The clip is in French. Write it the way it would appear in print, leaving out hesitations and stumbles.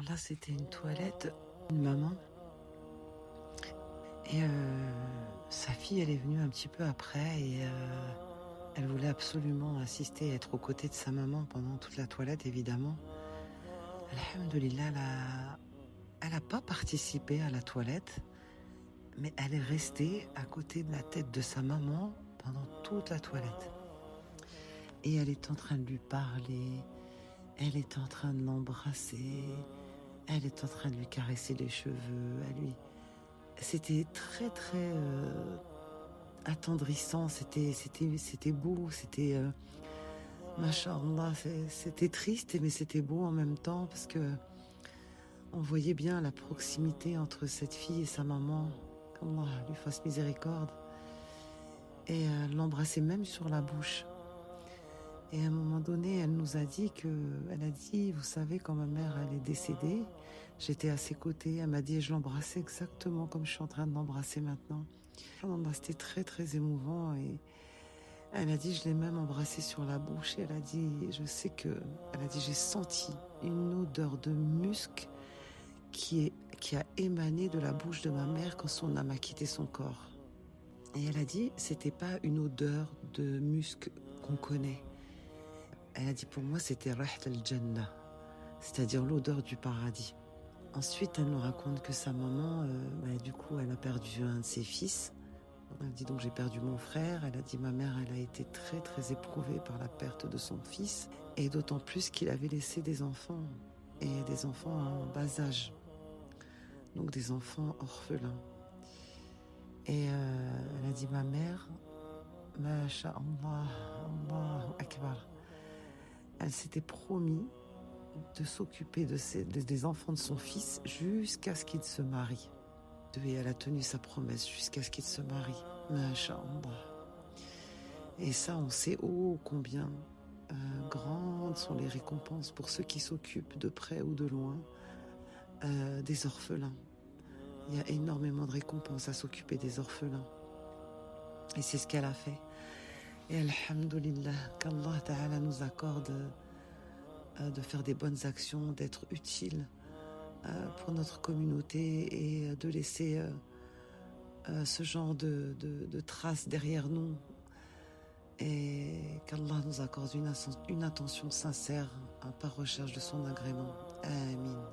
là, c'était une toilette, une maman et sa fille, elle est venue un petit peu après et elle voulait absolument assister et être aux côtés de sa maman pendant toute la toilette, évidemment. Alhamdoulilah, elle a pas participé à la toilette, mais elle est restée à côté de la tête de sa maman pendant toute la toilette. Et elle est en train de lui parler, elle est en train de l'embrasser, elle est en train de lui caresser les cheveux, C'était très très attendrissant, c'était beau, c'était Masha'Allah, c'était triste mais c'était beau en même temps parce que on voyait bien la proximité entre cette fille et sa maman, qu'Allah lui fasse miséricorde, et elle l'embrassait même sur la bouche. Et à un moment donné, elle a dit, vous savez, quand ma mère, elle est décédée, j'étais à ses côtés, elle m'a dit, et je l'embrassais exactement comme je suis en train de l'embrasser maintenant. C'était très très émouvant et elle a dit, je l'ai même embrassé sur la bouche et elle a dit, j'ai senti une odeur de musc qui a émané de la bouche de ma mère quand son âme a quitté son corps. Et elle a dit, c'était pas une odeur de musc qu'on connaît. Elle a dit, pour moi, c'était Raht al-Jannah, c'est-à-dire l'odeur du paradis. Ensuite, elle nous raconte que sa maman, du coup, elle a perdu un de ses fils. Elle dit donc, j'ai perdu mon frère. Elle a dit, ma mère, elle a été très, très éprouvée par la perte de son fils. Et d'autant plus qu'il avait laissé des enfants, et des enfants en bas âge. Donc des enfants orphelins. Et elle a dit, ma mère, Masha'Allah, Allahu Akbar, elle s'était promis de s'occuper des enfants de son fils jusqu'à ce qu'il se marie. Et elle a tenu sa promesse jusqu'à ce qu'il se marie. Masha'Allah. Et ça, on sait combien grandes sont les récompenses pour ceux qui s'occupent de près ou de loin des orphelins. Il y a énormément de récompenses à s'occuper des orphelins. Et c'est ce qu'elle a fait. Et alhamdoulilah, qu'Allah Ta'ala nous accorde de faire des bonnes actions, d'être utiles pour notre communauté et de laisser ce genre de traces derrière nous. Et qu'Allah nous accorde une attention sincère par recherche de son agrément. Amin.